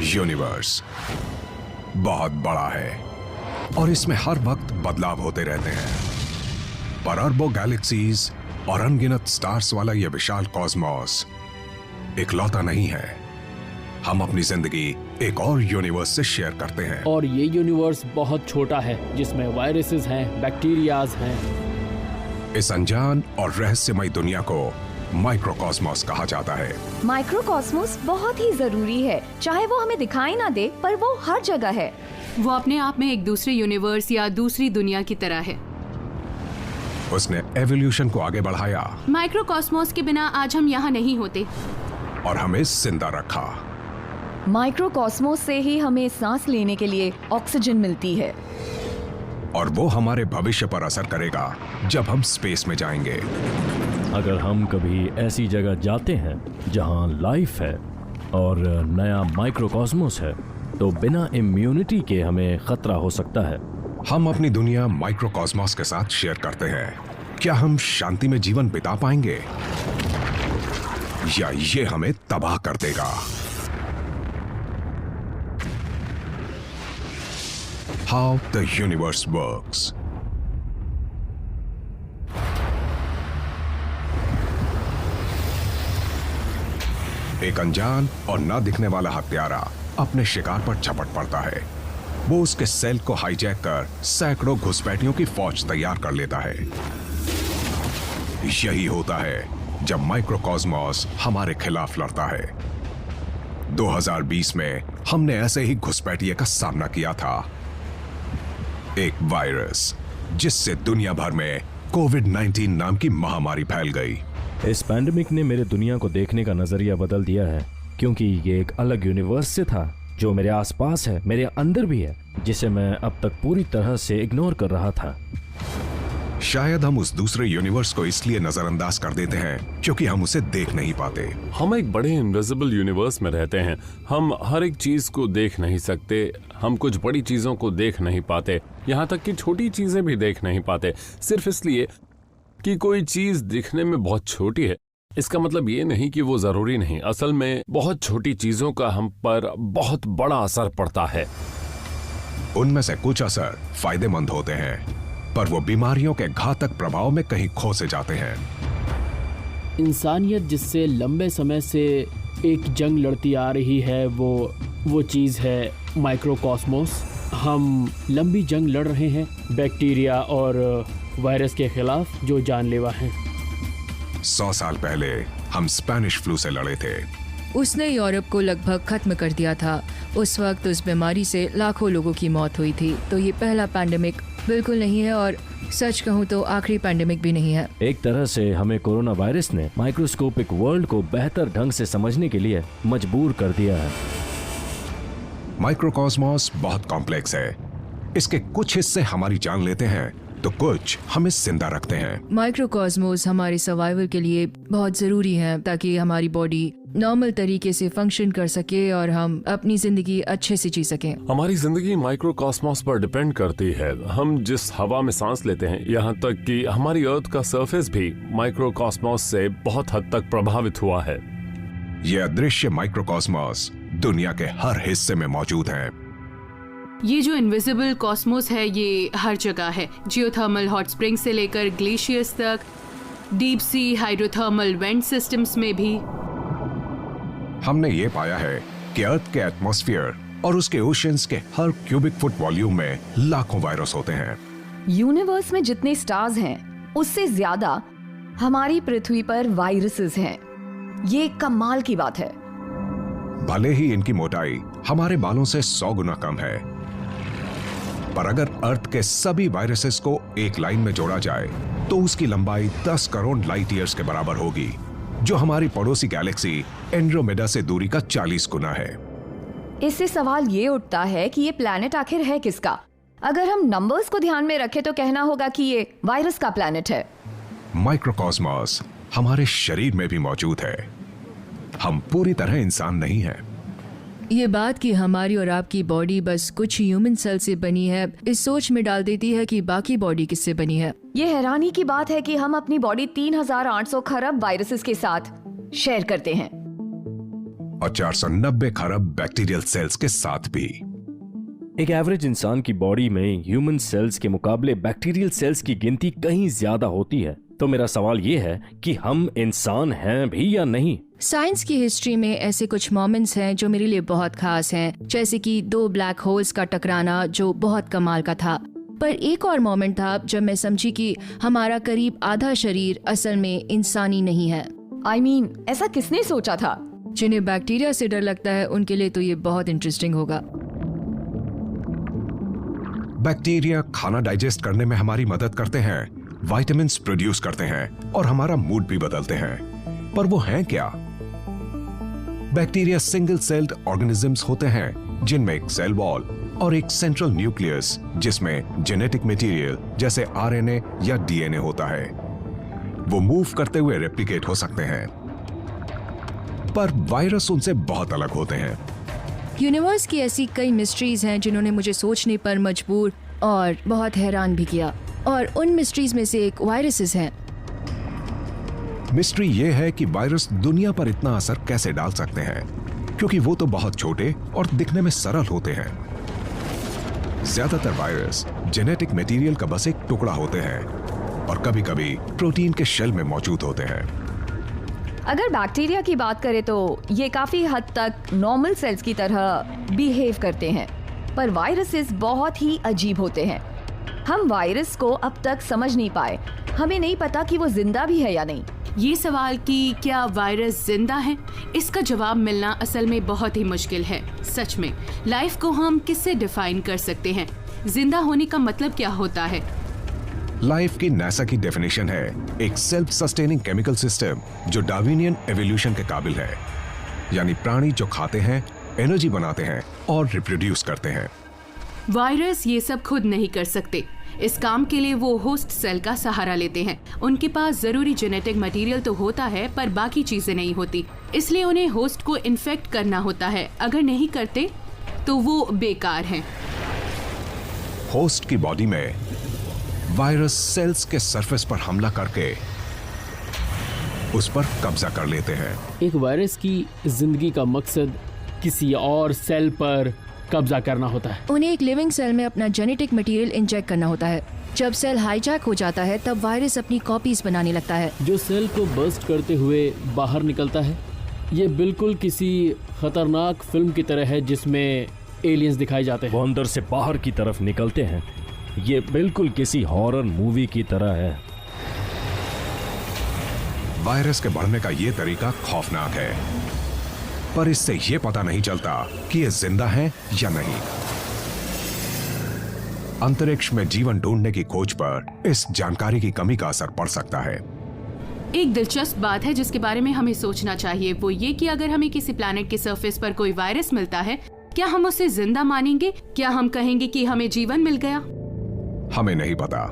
Universe बहुत बड़ा है और इसमें हर वक्त बदलाव होते रहते हैं, पर अरबों गैलेक्सीज और अनगिनत स्टार्स वाला यह विशाल कॉस्मोस इकलौता नहीं है। हम अपनी जिंदगी एक और यूनिवर्स से शेयर करते हैं, और ये यूनिवर्स बहुत छोटा है जिसमें वायरसेस हैं, बैक्टीरियाज हैं। इस अनजान और रहस्यमय दुनिया को माइक्रोकॉस्मोस कहा जाता है। माइक्रोकॉस्मोस बहुत ही जरूरी है, चाहे वो हमें दिखाई ना दे, पर वो हर जगह है। वो अपने आप में एक दूसरे यूनिवर्स या दूसरी दुनिया की तरह है। उसने एवोल्यूशन को आगे बढ़ाया, माइक्रोकॉस्मोस के बिना आज हम यहाँ नहीं होते और हमें जिंदा रखा। माइक्रोकॉस्मोस से ही हमें सांस लेने के लिए ऑक्सीजन मिलती है, और वो हमारे भविष्य पर असर करेगा जब हम स्पेस में जाएंगे। अगर हम कभी ऐसी जगह जाते हैं जहां लाइफ है और नया माइक्रोकॉस्मोस है, तो बिना इम्यूनिटी के हमें खतरा हो सकता है। हम अपनी दुनिया माइक्रोकॉस्मोस के साथ शेयर करते हैं। क्या हम शांति में जीवन बिता पाएंगे या ये हमें तबाह कर देगा? How the universe works. एक अनजान और ना दिखने वाला हत्यारा अपने शिकार पर झपट पड़ता है। वो उसके सेल को हाईजैक कर सैकड़ों घुसपैठियों की फौज तैयार कर लेता है। यही होता है जब माइक्रोकॉस्मोस हमारे खिलाफ लड़ता है। 2020 में हमने ऐसे ही घुसपैठिए का सामना किया था, एक वायरस जिससे दुनिया भर में कोविड-19 नाम की महामारी फैल गई। इस पैंडेमिक ने मेरे दुनिया को देखने का नजरिया बदल दिया है, क्योंकि ये एक अलग यूनिवर्स से था जो मेरे आसपास है, मेरे अंदर भी है, जिसे मैं अब तक पूरी तरह से इग्नोर कर रहा था। शायद हम उस दूसरे यूनिवर्स को इसलिए नजरअंदाज कर देते हैं क्योंकि हम उसे देख नहीं पाते। हम एक बड़े इनविजिबल यूनिवर्स में रहते हैं। हम हर एक चीज को देख नहीं सकते। हम कुछ बड़ी चीजों को देख नहीं पाते, यहाँ तक कि छोटी चीजें भी देख नहीं पाते। सिर्फ इसलिए कि कोई चीज दिखने में बहुत छोटी है, इसका मतलब ये नहीं कि वो जरूरी नहीं। असल में बहुत छोटी चीजों का हम पर बहुत बड़ा असर पड़ता है। उनमें से कुछ असर फायदेमंद होते हैं, पर वो बीमारियों के घातक प्रभाव में कहीं खो से जाते हैं। इंसानियत जिससे लंबे समय से एक जंग लड़ती आ रही है, वो चीज़ है माइक्रोकॉस्मोस। हम लंबी जंग लड़ रहे हैं बैक्टीरिया और वायरस के खिलाफ जो जानलेवा हैं। 100 साल पहले हम स्पेनिश फ्लू से लड़े थे। उसने यूरोप को लगभग खत्म कर दिया था। उस वक्त उस बीमारी से लाखों लोगों की मौत हुई थी। तो ये पहला पैंडेमिक बिल्कुल नहीं है, और सच कहूँ तो आखिरी पैंडेमिक भी नहीं है। एक तरह से हमें कोरोना वायरस ने माइक्रोस्कोपिक वर्ल्ड को बेहतर ढंग से समझने के लिए मजबूर कर दिया है। माइक्रोकॉस्मोस बहुत कॉम्प्लेक्स है। इसके कुछ हिस्से हमारी जान लेते हैं तो कुछ हमें जिंदा रखते हैं। माइक्रोकॉस्मोस हमारे सर्वाइवल के लिए बहुत जरूरी है, ताकि हमारी बॉडी नॉर्मल तरीके से फंक्शन कर सके और हम अपनी जिंदगी अच्छे से जी सकें। हमारी जिंदगी माइक्रोकॉस्मोस पर डिपेंड करती है। हम जिस हवा में सांस लेते हैं, यहाँ तक कि हमारी अर्थ का सरफेस भी माइक्रोकॉस्मोस से बहुत हद तक प्रभावित हुआ है। यह अदृश्य माइक्रोकॉस्मोस दुनिया के हर हिस्से में मौजूद है। ये जो इनविजिबल कॉस्मोस है, ये हर जगह है। जियोथर्मल हॉट स्प्रिंग से लेकर ग्लेशियर्स तक, deep sea hydrothermal vent systems में भी। हमने ये पाया है कि अर्थ के एटमॉस्फेयर और उसके ओशियंस के हर क्यूबिक फुट वॉल्यूम में लाखों वायरस होते हैं। यूनिवर्स में जितने स्टार्स हैं, उससे ज्यादा हमारी पृथ्वी पर वायरसेस हैं। ये कमाल की बात है। भले ही इनकी मोटाई हमारे बालों से 100 गुना कम है, पर अगर अर्थ के सभी वायरसेस को एक लाइन में जोड़ा जाए तो उसकी लंबाई 10 करोड़ लाइट ईयर्स के बराबर होगी, जो हमारी पड़ोसी गैलेक्सी एंड्रोमेडा से दूरी का 40 गुना है। इससे सवाल ये उठता है कि ये प्लैनेट आखिर है किसका? अगर हम नंबर्स को ध्यान में रखें तो कहना होगा कि ये वायरस का प्लैनेट है। माइक्रोकॉस्मोस हमारे शरीर में भी मौजूद है। हम पूरी तरह इंसान नहीं हैं। ये बात कि हमारी और आपकी बॉडी बस कुछ ह्यूमन सेल से बनी है, इस सोच में डाल देती है कि बाकी बॉडी किससे बनी है। ये हैरानी की बात है कि हम अपनी बॉडी 3800 खरब वायरसेस के साथ शेयर करते हैं। और 490 खरब बैक्टीरियल सेल्स के साथ भी। एक एवरेज इंसान की बॉडी में ह्यूमन सेल्स के मुकाबले बैक्टीरियल सेल्स की गिनती कहीं ज्यादा होती है। तो मेरा सवाल ये है कि हम इंसान हैं भी या नहीं? साइंस की हिस्ट्री में ऐसे कुछ मोमेंट्स हैं जो मेरे लिए बहुत खास हैं, जैसे कि 2 ब्लैक होल्स का टकराना जो बहुत कमाल का था। पर एक और मोमेंट था जब मैं समझी कि हमारा करीब आधा शरीर असल में इंसानी नहीं है। I mean, ऐसा किसने सोचा था? जिन्हें बैक्टीरिया से डर लगता है उनके लिए तो ये बहुत इंटरेस्टिंग होगा। बैक्टीरिया खाना डाइजेस्ट करने में हमारी मदद करते हैं, विटामिन्स प्रोड्यूस करते हैं और हमारा मूड भी बदलते हैं। पर वो हैं क्या? बैक्टीरिया सिंगल सेल्ड ऑर्गेनिजम्स होते हैं जिनमें एक सेल वॉल और एक सेंट्रल न्यूक्लियस जिसमें जेनेटिक मटेरियल जैसे आरएनए या डीएनए होता है। वो मूव करते हुए रेप्लिकेट हो सकते हैं। पर वायरस उनसे बहुत अलग होते हैं। यूनिवर्स की ऐसी कई मिस्ट्रीज हैं जिन्होंने मुझे सोचने पर मजबूर और बहुत हैरान भी किया, और उन मिस्ट्रीज में से एक वायरसेस हैं। मिस्ट्री ये है कि वायरस दुनिया पर इतना असर कैसे डाल सकते हैं, क्योंकि वो तो बहुत छोटे और दिखने में सरल होते हैं। ज्यादातर वायरस जेनेटिक मटेरियल का बस एक टुकड़ा होते हैं और कभी-कभी प्रोटीन के शेल में मौजूद होते हैं। अगर बैक्टीरिया की बात करें तो ये काफी हद तक नॉर्मल सेल्स की तरह बिहेव करते हैं, पर वायरसेस बहुत ही अजीब होते हैं। हम वायरस को अब तक समझ नहीं पाए। हमें नहीं पता कि वो जिंदा भी है या नहीं। ये सवाल कि क्या वायरस जिंदा है, इसका जवाब मिलना असल में बहुत ही मुश्किल है। सच में लाइफ को हम किससे डिफाइन कर सकते हैं? जिंदा होने का मतलब क्या होता है? लाइफ की नासा की डेफिनेशन है एक सेल्फ सस्टेनिंग केमिकल सिस्टम जो डार्विनियन एवोल्यूशन के काबिल है, यानी प्राणी जो खाते हैं, एनर्जी बनाते हैं और रिप्रोड्यूस करते हैं। वायरस ये सब खुद नहीं कर सकते। इस काम के लिए वो होस्ट सेल का सहारा लेते हैं। उनके पास जरूरी जेनेटिक मटेरियल तो होता है पर बाकी चीजें नहीं होती, इसलिए उन्हें होस्ट को इन्फेक्ट करना होता है। अगर नहीं करते तो वो बेकार हैं। होस्ट की बॉडी में वायरस सेल्स के सरफेस पर हमला करके उस पर कब्जा कर लेते हैं। एक वायरस की जिंदगी का मकसद किसी और सेल पर कब्जा करना होता है। उन्हें एक लिविंग सेल में अपना जेनेटिक मटेरियल इंजेक्ट करना होता है। जब सेल हाईजैक हो जाता है तब वायरस अपनी कॉपीज बनाने लगता है जो सेल को बर्स्ट करते हुए बाहर निकलता है। ये बिल्कुल किसी खतरनाक फिल्म की तरह है जिसमें एलियंस दिखाए जाते हैं। वो अंदर से बाहर की तरफ निकलते हैं। ये बिल्कुल किसी हॉरर मूवी की तरह है। वायरस के बढ़ने का ये तरीका खौफनाक है, पर इससे ये पता नहीं चलता कि ये जिंदा है या नहीं। अंतरिक्ष में जीवन ढूंढने की खोज पर इस जानकारी की कमी का असर पड़ सकता है। एक दिलचस्प बात है जिसके बारे में हमें सोचना चाहिए, वो ये कि अगर हमें किसी प्लैनेट के सरफेस पर कोई वायरस मिलता है, क्या हम उसे जिंदा मानेंगे? क्या हम कहेंगे कि हमें जीवन मिल गया? हमें नहीं पता,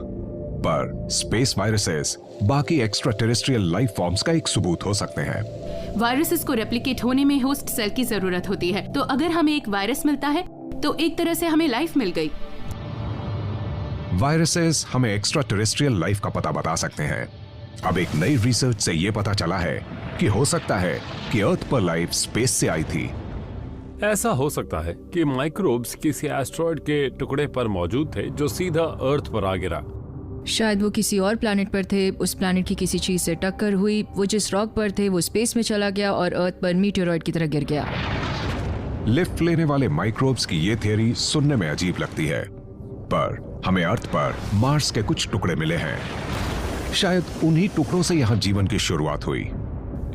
पर स्पेस वायरसेस बाकी एक्स्ट्रा टेरेस्ट्रियल लाइफ फॉर्म्स का एक सबूत हो सकते हैं। वायरसेस को रेप्लिकेट होने में होस्ट सेल की जरूरत होती है, तो अगर हमें एक वायरस मिलता है तो एक तरह से हमें लाइफ मिल गई। वायरसेस हमें एक्स्ट्रा टेरेस्ट्रियल लाइफ का पता बता सकते हैं। अब एक नई रिसर्च से यह पता चला है कि हो सकता है कि अर्थ पर लाइफ स्पेस से आई थी। ऐसा हो सकता है कि माइक्रोब्स किसी एस्ट्रॉयड के टुकड़े पर मौजूद थे जो सीधा अर्थ पर आ गिरा। शायद वो किसी और प्लैनेट पर थे, उस प्लैनेट की किसी चीज से टक्कर हुई, वो जिस रॉक पर थे वो स्पेस में चला गया और अर्थ पर मीटेरॉइड की तरह गिर गया। लिफ्ट लेने वाले माइक्रोब्स की ये थियरी सुनने में अजीब लगती है, पर हमें अर्थ पर मार्स के कुछ टुकड़े मिले हैं। शायद उन्हीं टुकड़ों से यहाँ जीवन की शुरुआत हुई।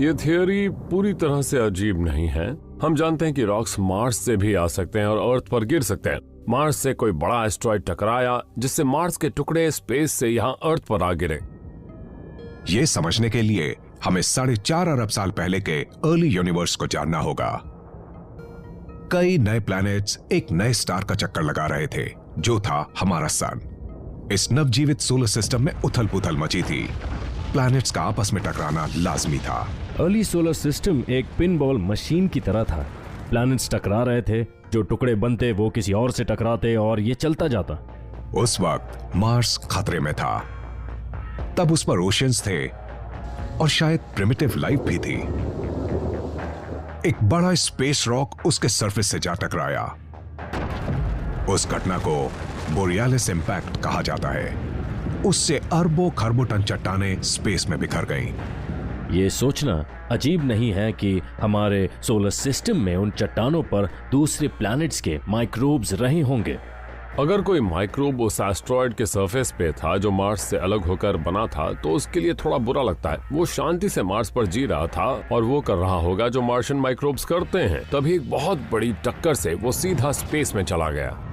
ये थियरी पूरी तरह से अजीब नहीं है। हम जानते हैं कि रॉक्स मार्स से भी आ सकते हैं और अर्थ पर गिर सकते हैं। मार्स से कोई बड़ा एस्ट्रॉयड टकराया जिससे मार्स के टुकड़े स्पेस से यहाँ अर्थ पर आ गिरे। ये समझने के लिए हमें 4.5 अरब साल पहले के अर्ली यूनिवर्स को जानना होगा। कई नए प्लैनेट्स एक नए स्टार का चक्कर लगा रहे थे जो था हमारा सन। इस नवजीवित सोलर सिस्टम में उथल पुथल मची थी। प्लैनेट्स का आपस में टकराना लाजमी था। अर्ली सोलर सिस्टम एक पिनबॉल मशीन की तरह था। प्लैनेट्स टकरा रहे थे, जो टुकड़े बनते वो किसी और से टकराते और ये चलता जाता। उस वक्त मार्स खतरे में था। तब उस पर ओशियंस थे और शायद प्रिमिटिव लाइफ भी थी। एक बड़ा स्पेस रॉक उसके सरफेस से जा टकराया। उस घटना को बोरियालिस इंपैक्ट कहा जाता है। उससे अरबों खरबों टन चट्टानें स्पेस में बिखर गईं। ये सोचना अजीब नहीं है कि हमारे सोलर सिस्टम में उन चट्टानों पर दूसरे प्लैनेट्स के माइक्रोब्स रहे होंगे। अगर कोई माइक्रोब उस एस्ट्रॉयड के सरफेस पे था जो मार्स से अलग होकर बना था, तो उसके लिए थोड़ा बुरा लगता है। वो शांति से मार्स पर जी रहा था और वो कर रहा होगा जो मार्शियन माइक्रोब्स करते हैं। तभी एक बहुत बड़ी टक्कर से वो सीधा स्पेस में चला गया।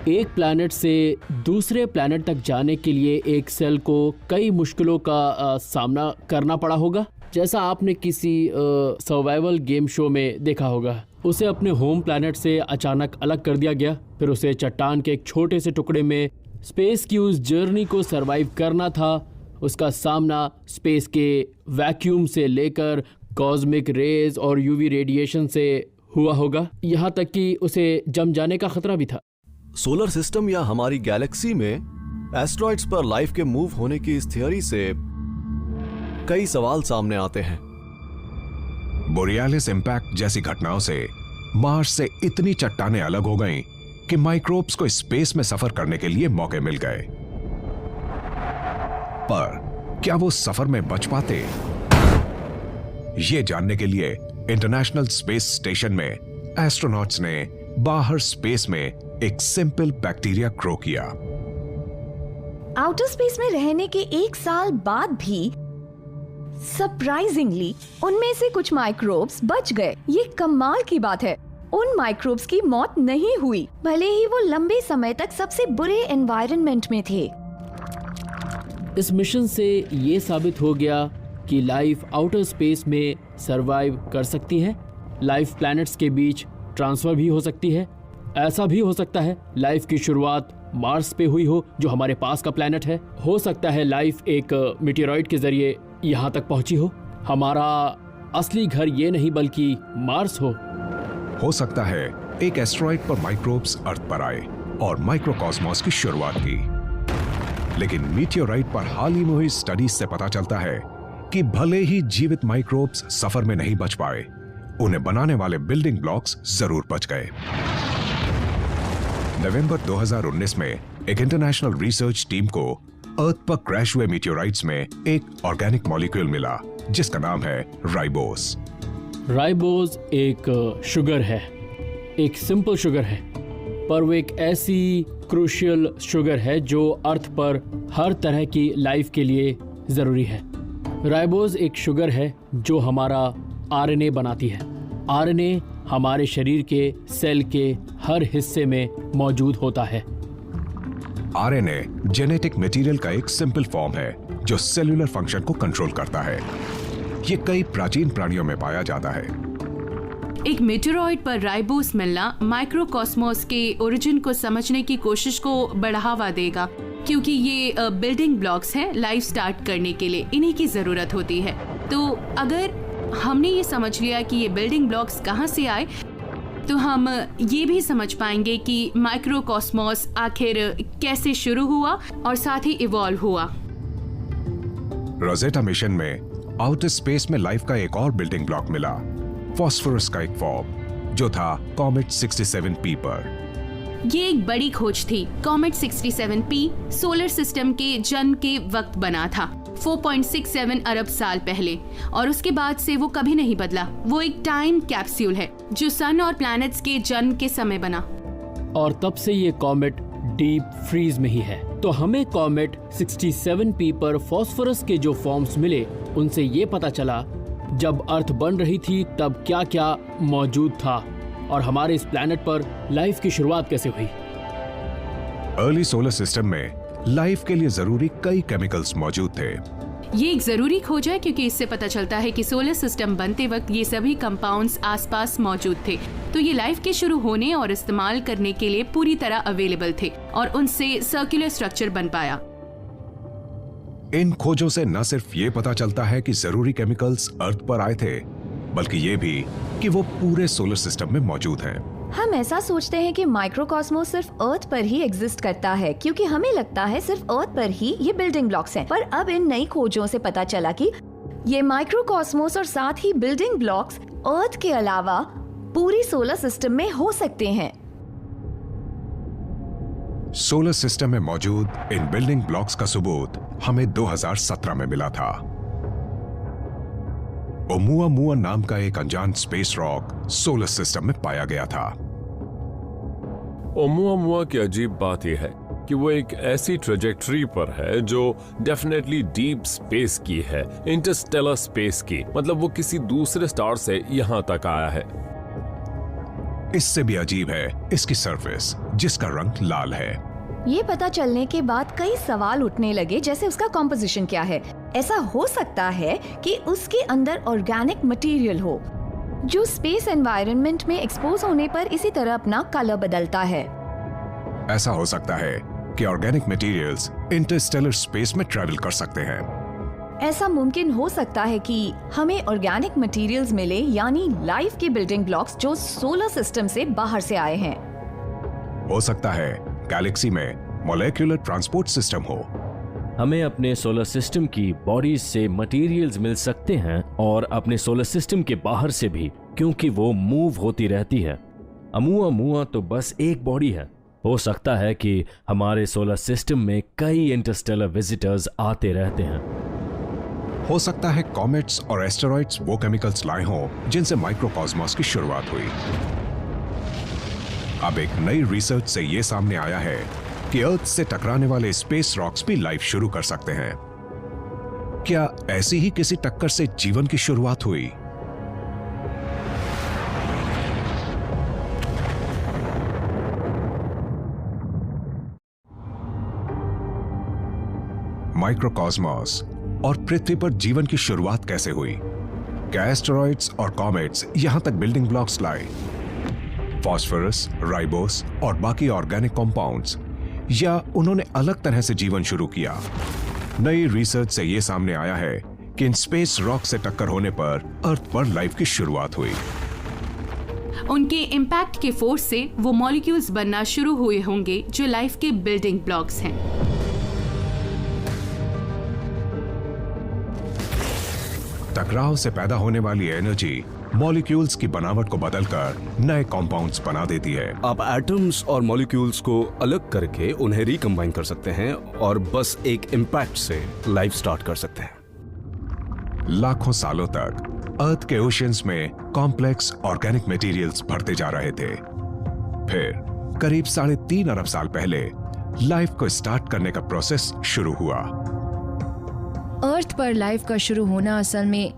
एक प्लैनेट से दूसरे प्लैनेट तक जाने के लिए एक सेल को कई मुश्किलों का सामना करना पड़ा होगा। जैसा आपने किसी सर्वाइवल गेम शो में देखा होगा, उसे अपने होम प्लैनेट से अचानक अलग कर दिया गया। फिर उसे चट्टान के एक छोटे से टुकड़े में स्पेस की उस जर्नी को सरवाइव करना था। उसका सामना स्पेस के वैक्यूम से लेकर कॉस्मिक रेज और यूवी रेडिएशन से हुआ होगा, यहाँ तक कि उसे जम जाने का खतरा भी था। सोलर सिस्टम या हमारी गैलेक्सी में एस्ट्रॉइड्स पर लाइफ के मूव होने की इस थियोरी से कई सवाल सामने आते हैं। बोरियालिस इंपैक्ट जैसी घटनाओं से मार्स से इतनी चट्टानें अलग हो गईं कि माइक्रोब्स को स्पेस में सफर करने के लिए मौके मिल गए। पर क्या वो सफर में बच पाते? ये जानने के लिए इंटरनेशनल स्पेस स्टेशन में एस्ट्रोनॉट्स ने बाहर स्पेस में एक सिंपल बैक्टीरिया ग्रो किया। आउटर स्पेस में रहने के 1 साल बाद भी सरप्राइजिंगली उनमें से कुछ माइक्रोब्स बच गए। ये कमाल की बात है। उन माइक्रोब्स की मौत नहीं हुई, भले ही वो लंबे समय तक सबसे बुरे एनवायरनमेंट में थे। इस मिशन से ये साबित हो गया कि लाइफ आउटर स्पेस में सरवाइव कर सकती है। लाइफ प्लैनेट्स के बीच ट्रांसफर भी हो सकती है। ऐसा भी हो सकता है लाइफ की शुरुआत मार्स पे हुई हो, जो हमारे पास का प्लैनेट है। हो सकता है लाइफ एक मीटेरॉइड के जरिए यहाँ तक पहुंची हो। हमारा असली घर ये नहीं बल्कि मार्स हो सकता है एक एस्ट्रॉइड पर माइक्रोब्स अर्थ पर आए और माइक्रोकॉस्मोस की शुरुआत की। लेकिन मीटेरॉइड पर हाल ही में हुई स्टडीज से पता चलता है कि भले ही जीवित माइक्रोब्स सफर में नहीं बच पाए, उन्हें बनाने वाले बिल्डिंग ब्लॉक्स जरूर बच गए। नवंबर 2019 में एक इंटरनेशनल रिसर्च टीम को अर्थ पर क्रैश हुए मीटेरॉइड्स में एक ऑर्गेनिक मॉलिक्यूल मिला जिसका नाम है राइबोस। राइबोस एक शुगर है, एक सिंपल शुगर है, पर वो एक ऐसी क्रूशियल शुगर है जो अर्थ पर हर तरह की लाइफ के लिए जरूरी है। राइबोस एक शुगर है जो हमारा आरएनए बनाती है। आरएनए हमारे शरीर के सेल के हर हिस्से में मौजूद होता है। आरएनए जेनेटिक मटेरियल का एक सिंपल फॉर्म है जो सेल्यूलर फंक्शन को कंट्रोल करता है। ये कई प्राचीन प्राणियों में पाया जाता है। एक मीटेरॉइड पर राइबोस मिलना माइक्रोकॉस्मोस के ओरिजिन को समझने की कोशिश को बढ़ावा देगा, क्योंकि ये बिल्डिंग ब्लॉक्स हैं लाइफ स्टार्ट करने के लिए। इन्हीं की जरूरत होती है। तो अगर हमने ये समझ लिया कि ये बिल्डिंग ब्लॉक्स कहाँ से आए, तो हम ये भी समझ पाएंगे कि माइक्रोकॉस्मोस आखिर कैसे शुरू हुआ और साथ ही इवॉल्व हुआ। रोजेटा मिशन में आउटर स्पेस में लाइफ का एक और बिल्डिंग ब्लॉक मिला, फास्फोरस का एक फॉर्म जो था कॉमेट 67P पर। ये एक बड़ी खोज थी। कॉमेट 67P सोलर सिस्टम के जन्म के वक्त बना था, 4.67 अरब साल पहले, और उसके बाद से वो कभी नहीं बदला। वो एक टाइम कैप्सूल है जो सन और प्लैनेट्स के जन्म के समय बना, और तब से ये कॉमेट डीप फ्रीज में ही है। तो हमें कॉमेट 67P पर फास्फोरस के जो फॉर्म्स मिले, उनसे ये पता चला जब अर्थ बन रही थी तब क्या क्या मौजूद था और हमारे इस प्लैनेट पर लाइफ की शुरुआत कैसे हुई। अर्ली सोलर सिस्टम में लाइफ के लिए जरूरी कई केमिकल्स मौजूद थे। ये एक जरूरी खोज है क्योंकि इससे पता चलता है कि सोलर सिस्टम बनते वक्त ये सभी कंपाउंड्स आसपास मौजूद थे, तो ये लाइफ के शुरू होने और इस्तेमाल करने के लिए पूरी तरह अवेलेबल थे और उनसे सर्कुलर स्ट्रक्चर बन पाया। इन खोजों से न सिर्फ ये पता चलता है कि जरूरी केमिकल्स अर्थ पर आए थे, बल्कि ये भी कि वो पूरे सोलर सिस्टम में मौजूद हैं। हम ऐसा सोचते हैं कि माइक्रोकॉस्मोस सिर्फ अर्थ पर ही एग्जिस्ट करता है, क्योंकि हमें लगता है सिर्फ अर्थ पर ही ये बिल्डिंग ब्लॉक्स हैं। पर अब इन नई खोजों से पता चला कि ये माइक्रोकॉस्मोस और साथ ही बिल्डिंग ब्लॉक्स अर्थ के अलावा पूरी सोलर सिस्टम में हो सकते हैं। सोलर सिस्टम में मौजूद इन बिल्डिंग ब्लॉक्स का सबूत हमें 2017 में मिला था। ओमुआमुआ नाम का एक अनजान स्पेस रॉक सोलर सिस्टम में पाया गया था। ओमुआमुआ की अजीब बात यह है कि वो एक ऐसी ट्रेजेक्टरी पर है जो डेफिनेटली डीप स्पेस की है, इंटरस्टेलर स्पेस की। मतलब वो किसी दूसरे स्टार से यहां तक आया है। इससे भी अजीब है इसकी सरफेस, जिसका रंग लाल है। ये पता चलने के बाद कई सवाल उठने लगे, जैसे उसका कॉम्पोजिशन क्या है। ऐसा हो सकता है कि उसके अंदर ऑर्गेनिक मटेरियल हो जो स्पेस एनवायरनमेंट में एक्सपोज होने पर इसी तरह अपना कलर बदलता है। ऐसा हो सकता है कि ऑर्गेनिक मटेरियल्स इंटरस्टेलर स्पेस में ट्रैवल कर सकते हैं। ऐसा मुमकिन हो सकता है कि हमें ऑर्गेनिक मटेरियल्स मिले, यानी लाइफ के बिल्डिंग ब्लॉक्स जो सोलर सिस्टम से बाहर से आए हैं। हो सकता है गैलेक्सी में मॉलिक्यूलर ट्रांसपोर्ट सिस्टम हो। हमें अपने सोलर सिस्टम की बॉडीज से मटेरियल्स मिल सकते हैं और अपने सोलर सिस्टम के बाहर से भी, क्योंकि वो मूव होती रहती है। ओमुआमुआ तो बस एक बॉडी है। हो सकता है कि हमारे सोलर सिस्टम में कई इंटरस्टेलर विजिटर्स आते रहते हैं। हो सकता है कॉमेट्स और एस्टेरॉइड्स वो केमिकल्स लाए हों जिनसे माइक्रोकॉस्मोस की शुरुआत हुई। अब एक नई रिसर्च से ये सामने आया है कि अर्थ से टकराने वाले स्पेस रॉक्स भी लाइफ शुरू कर सकते हैं। क्या ऐसी ही किसी टक्कर से जीवन की शुरुआत हुई? माइक्रोकॉस्मोस और पृथ्वी पर जीवन की शुरुआत कैसे हुई? क्या एस्टेरॉइड्स और कॉमेट्स यहां तक बिल्डिंग ब्लॉक्स लाए? फास्फोरस, राइबोस और बाकी ऑर्गेनिक कंपाउंड्स, या उन्होंने अलग तरह से जीवन शुरू किया? नई रिसर्च से यह सामने आया है कि इन स्पेस रॉक से टक्कर होने पर अर्थ पर लाइफ की शुरुआत हुई। उनके इम्पैक्ट के फोर्स से वो मॉलिक्यूल्स बनना शुरू हुए होंगे जो लाइफ के बिल्डिंग ब्लॉक्स हैं। टकराव से पैदा होने वाली एनर्जी मॉलिक्यूल्स की बनावट को बदलकर नए कंपाउंड्स बना देती है। आप एटम्स और मॉलिक्यूल्स को अलग करके उन्हें रिकम्बाइन कर सकते हैं और बस एक इम्पैक्ट से लाइफ स्टार्ट कर सकते हैं। लाखों सालों तक अर्थ के ओशियंस में कॉम्प्लेक्स ऑर्गेनिक मटेरियल्स बढ़ते जा रहे थे। फिर करीब 3.5 अरब साल पहले लाइफ को स्टार्ट करने का प्रोसेस शुरू हुआ। अर्थ पर लाइफ का शुरू होना असल में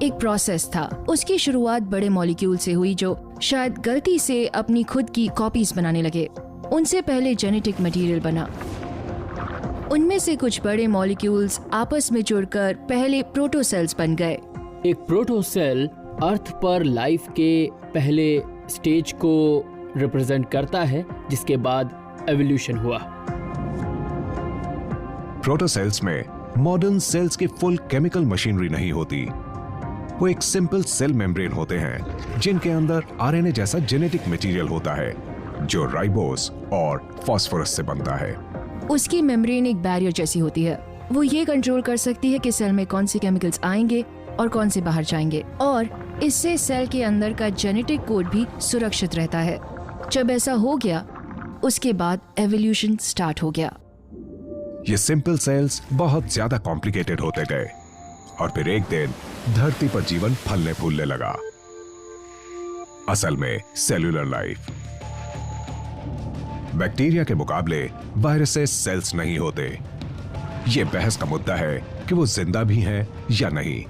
एक प्रोसेस था। उसकी शुरुआत बड़े मॉलिक्यूल से हुई जो शायद गलती से अपनी खुद की कॉपीज बनाने लगे। उनसे पहले जेनेटिक मटेरियल बना। उनमें से कुछ बड़े मॉलिक्यूल्स आपस में जुड़कर पहले प्रोटोसेल्स बन गए। एक प्रोटोसेल अर्थ पर लाइफ के पहले स्टेज को रिप्रेजेंट करता है, जिसके बाद एवोल्यूशन हुआ। प्रोटोसेल्स में मॉडर्न सेल्स की फुल केमिकल मशीनरी नहीं होती। वो एक सिंपल सेल मेम्ब्रेन होते हैं जिनके अंदर आरएनए जैसा जेनेटिक मटेरियल होता है जो राइबोस और फास्फोरस से बनता है। उसकी मेम्ब्रेन एक बैरियर जैसी होती है। वो ये कंट्रोल कर सकती है कि सेल में कौन से केमिकल्स आएंगे और कौन से बाहर जाएंगे, और इससे सेल के अंदर का जेनेटिक कोड भी सुरक्षित रहता है। जब ऐसा हो गया, उसके बाद एवोल्यूशन स्टार्ट हो गया। ये सिंपल सेल्स बहुत ज्यादा कॉम्प्लिकेटेड होते गए और फिर एक दिन धरती पर जीवन फलने फूलने लगा। असल में सेल्यूलर लाइफ। बैक्टीरिया के मुकाबले वायरसेस सेल्स नहीं होते। ये बहस का मुद्दा है कि वो जिंदा भी हैं या नहीं।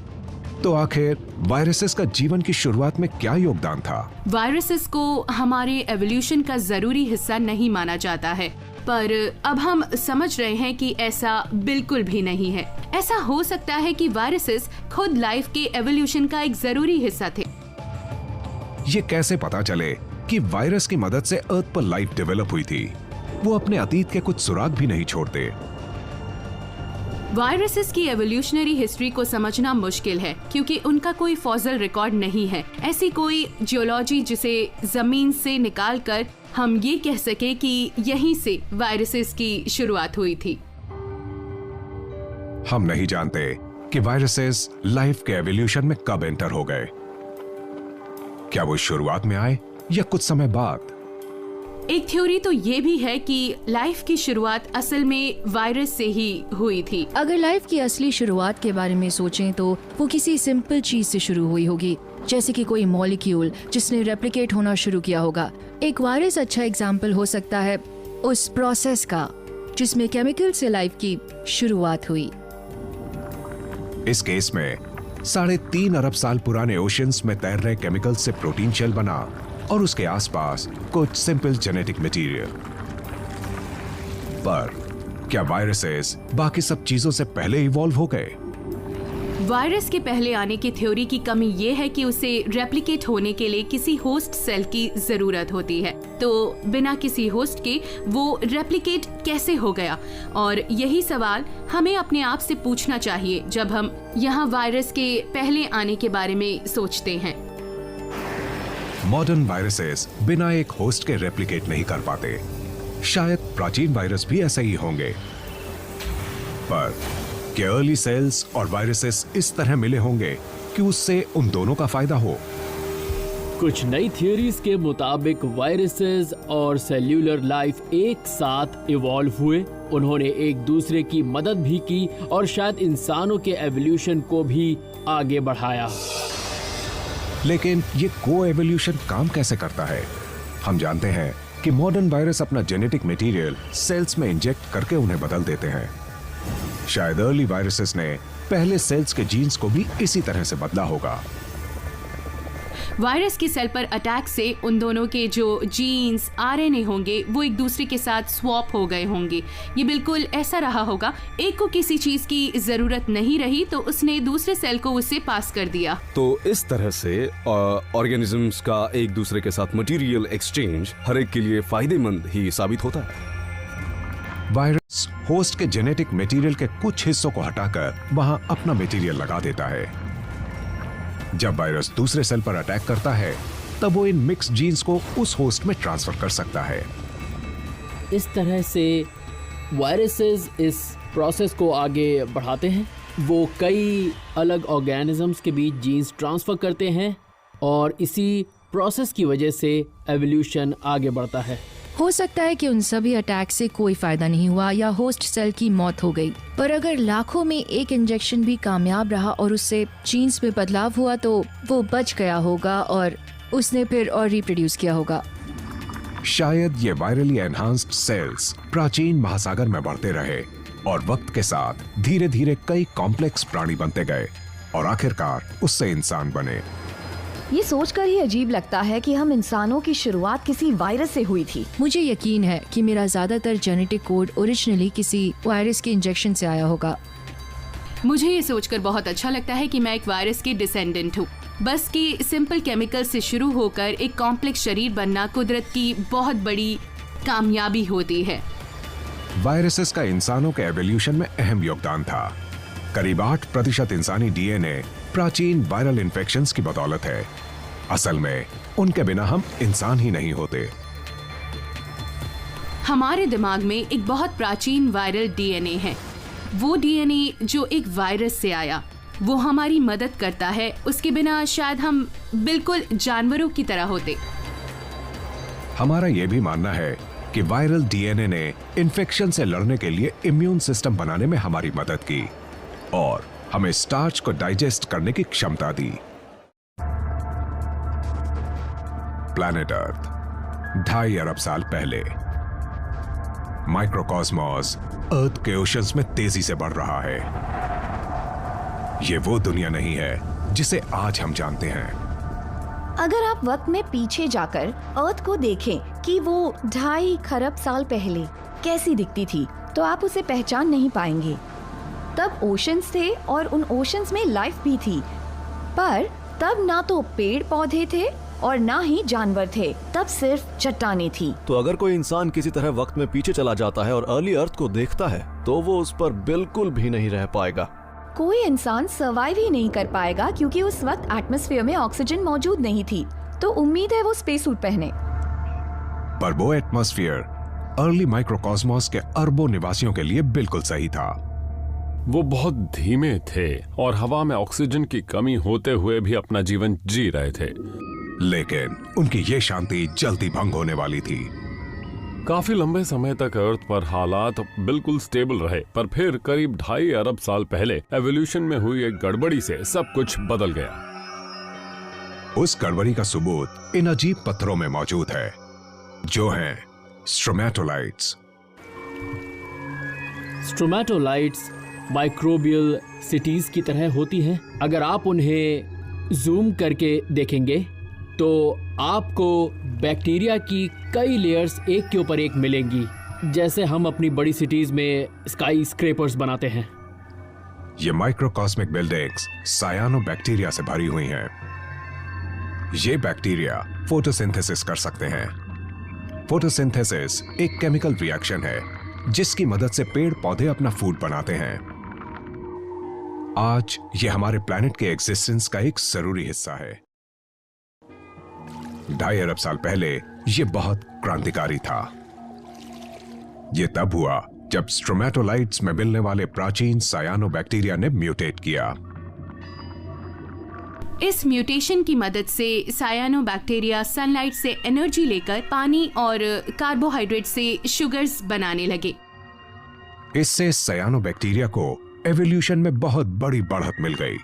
तो आखिर वायरसेस का जीवन की शुरुआत में क्या योगदान था? वायरसेस को हमारे एवोल्यूशन का जरूरी हिस्सा नहीं माना जाता है, पर अब हम समझ रहे हैं कि ऐसा बिल्कुल भी नहीं है। ऐसा हो सकता है कि वायरसेस खुद लाइफ के एवोल्यूशन का एक जरूरी हिस्सा थे। ये कैसे पता चले कि वायरस की मदद से अर्थ पर लाइफ डेवलप हुई थी? वो अपने अतीत के कुछ सुराग भी नहीं छोड़ते। वायरसेस की एवोल्यूशनरी हिस्ट्री को समझना मुश्किल है क्योंकि उनका कोई फॉसिल रिकॉर्ड नहीं है। ऐसी कोई जियोलॉजी जिसे जमीन से निकालकर हम ये कह सके कि यहीं से वायरसेस की शुरुआत हुई थी। हम नहीं जानते कि वायरसेस लाइफ के एवोल्यूशन में कब एंटर हो गए। क्या वो शुरुआत में आए या कुछ समय बाद? एक थ्योरी तो ये भी है कि लाइफ की शुरुआत असल में वायरस से ही हुई थी। अगर लाइफ की असली शुरुआत के बारे में सोचें तो वो किसी सिंपल चीज से शुरू हुई होगी, जैसे कि कोई मॉलिक्यूल जिसने रेप्लिकेट होना शुरू किया होगा। एक वायरस अच्छा एग्जाम्पल हो सकता है उस प्रोसेस का जिसमें केमिकल से लाइफ की शुरुआत हुई। इस केस में 3.5 अरब साल पुराने ओशंस में तैर रहे केमिकल से प्रोटीन शेल बना और उसके आसपास कुछ सिंपल जेनेटिक मटेरियल। पर क्या वायरसेस बाकी सब चीजों से पहले इवॉल्व हो गए? वायरस के पहले आने की थ्योरी की कमी ये है कि उसे रेप्लिकेट होने के लिए किसी होस्ट सेल की जरूरत होती है। तो बिना किसी होस्ट के वो रेप्लिकेट कैसे हो गया? और यही सवाल हमें अपने आप से पूछना चाहिए जब हम यहाँ वायरस के पहले आने के बारे में सोचते हैं। मॉडर्न वायरसेस बिना एक होस्ट के रेप्लिकेट नहीं कर पाते। शायद प्राचीन वायरस भी ऐसे ही होंगे। पर क्या अर्ली सेल्स और वायरसेस इस तरह मिले होंगे कि उससे उन दोनों का फायदा हो? कुछ नई थियरीज के मुताबिक वायरसेस और सेल्यूलर लाइफ एक साथ इवॉल्व हुए। उन्होंने एक दूसरे की मदद भी की और शायद इंसानों के एवोल्यूशन को भी आगे बढ़ाया। लेकिन ये को एवोल्यूशन काम कैसे करता है? हम जानते हैं कि मॉडर्न वायरस अपना जेनेटिक मटेरियल सेल्स में इंजेक्ट करके उन्हें बदल देते हैं। शायद अर्ली वायरसेस ने पहले सेल्स के जीन्स को भी इसी तरह से बदला होगा। वायरस की सेल पर अटैक से उन दोनों के जो जीन्स आरएनए होंगे वो एक दूसरे के साथ स्वैप हो गए होंगे। ये बिल्कुल ऐसा रहा होगा, एक को किसी चीज की जरूरत नहीं रही तो उसने दूसरे सेल को उससे पास कर दिया। तो इस तरह से ऑर्गेनिजम्स का एक दूसरे के साथ मटेरियल एक्सचेंज हर एक के लिए फायदेमंद ही साबित होता है। वायरस होस्ट के जेनेटिक मटेरियल के कुछ हिस्सों को हटाकर वहां अपना मटेरियल लगा देता है। जब वायरस दूसरे सेल पर अटैक करता है तब वो इन मिक्स जीन्स को उस होस्ट में ट्रांसफर कर सकता है। इस तरह से वायरसेस इस प्रोसेस को आगे बढ़ाते हैं। वो कई अलग ऑर्गेनिजम्स के बीच जीन्स ट्रांसफर करते हैं और इसी प्रोसेस की वजह से एवोल्यूशन आगे बढ़ता है। हो सकता है कि उन सभी अटैक से कोई फायदा नहीं हुआ या होस्ट सेल की मौत हो गई, पर अगर लाखों में एक इंजेक्शन भी कामयाब रहा और उससे जीन्स में बदलाव हुआ तो वो बच गया होगा और उसने फिर और रिप्रोड्यूस किया होगा। शायद ये वायरली एनहांस्ड सेल्स प्राचीन महासागर में बढ़ते रहे और वक्त के साथ धीरे धीरे कई कॉम्प्लेक्स प्राणी बनते गए और आखिरकार उससे इंसान बने। ये सोचकर ही अजीब लगता है कि हम इंसानों की शुरुआत किसी वायरस से हुई थी। मुझे यकीन है कि मेरा ज्यादातर जेनेटिक कोड ओरिजिनली किसी वायरस के इंजेक्शन से आया होगा। मुझे ये सोचकर बहुत अच्छा लगता है कि मैं एक वायरस की डिसेंडेंट हूँ। बस कि सिंपल केमिकल से शुरू होकर एक कॉम्प्लेक्स शरीर बनना कुदरत की बहुत बड़ी कामयाबी होती है। वायरसेस का इंसानों के एवोल्यूशन में अहम योगदान था। करीब 8% इंसानी डीएनए प्राचीन वायरल इन्फेक्शंस की बदौलत है। असल में उनके बिना हम इंसान ही नहीं होते। हमारे दिमाग में एक बहुत प्राचीन वायरल डीएनए है। वो डीएनए जो एक वायरस से आया, वो हमारी मदद करता है। उसके बिना शायद हम बिल्कुल जानवरों की तरह होते। हमारा यह भी मानना है कि वायरल डीएनए ने इन्फेक्शन से लड़ने के लिए इम्यून सिस्टम बनाने में हमारी मदद की और हमें स्टार्च को डाइजेस्ट करने की क्षमता दी। प्लैनेट अर्थ 2.5 अरब साल पहले। माइक्रोकॉस्मोस अर्थ के ओशंस में तेजी से बढ़ रहा है। यह वो दुनिया नहीं है जिसे आज हम जानते हैं। अगर आप वक्त में पीछे जाकर अर्थ को देखें कि वो 2.5 खरब साल पहले कैसी दिखती थी, तो आप उसे पहचान नहीं पाएंगे। तब ओशंस थे और उन ओशंस में लाइफ भी थी, पर तब ना तो पेड़ पौधे थे और ना ही जानवर थे, तब सिर्फ चट्टानें थी। तो अगर कोई इंसान किसी तरह वक्त में पीछे चला जाता है और अर्ली अर्थ को देखता है तो वो उस पर बिल्कुल भी नहीं रह पाएगा। कोई इंसान सर्वाइव ही नहीं कर पाएगा क्योंकि उस वक्त एटमॉस्फेयर में ऑक्सीजन मौजूद नहीं थी। तो उम्मीद है वो स्पेस सूट पहने। पर वो एटमॉस्फेयर अर्ली माइक्रोकॉस्मोस के अरबों निवासियों के लिए बिल्कुल सही था। वो बहुत धीमे थे और हवा में ऑक्सीजन की कमी होते हुए भी अपना जीवन जी रहे थे। लेकिन उनकी ये शांति जल्दी भंग होने वाली थी। काफी लंबे समय तक अर्थ पर हालात बिल्कुल स्टेबल रहे, पर फिर करीब 2.5 अरब साल पहले एवोल्यूशन में हुई एक गड़बड़ी से सब कुछ बदल गया। उस गड़बड़ी का सबूत इन अजीब पत्थरों में मौजूद है, जो हैं स्ट्रोमेटोलाइट्स। स्ट्रोमेटोलाइट्स माइक्रोबियल सिटीज की तरह होती हैं। अगर आप उन्हें जूम करके देखेंगे तो आपको बैक्टीरिया की कई लेयर्स एक के ऊपर एक मिलेंगी, जैसे हम अपनी बड़ी सिटीज में स्काई स्क्रेपर्स बनाते हैं। ये माइक्रोकॉस्मिक बिल्डिंग्स सायानोबैक्टीरिया से भरी हुई हैं। ये बैक्टीरिया फोटोसिंथेसिस कर सकते हैं। फोटोसिंथेसिस एक केमिकल रिएक्शन है जिसकी मदद से पेड़ पौधे अपना फूड बनाते हैं। आज ये हमारे प्लैनेट के एग्जिस्टेंस का एक जरूरी हिस्सा है। 2.5 अरब साल पहले ये बहुत क्रांतिकारी था। ये तब हुआ जब स्ट्रोमेटोलाइट्स में मिलने वाले प्राचीन सायानोबैक्टीरिया ने म्यूटेट किया। इस म्यूटेशन की मदद से सायानोबैक्टीरिया सनलाइट से एनर्जी लेकर पानी और कार्बोहाइड्रेट से शुगर्स बनाने लगे। इससे सायानोबैक्टीरिया को एवोल्यूशन में बहुत बड़ी बढ़त मिल गई।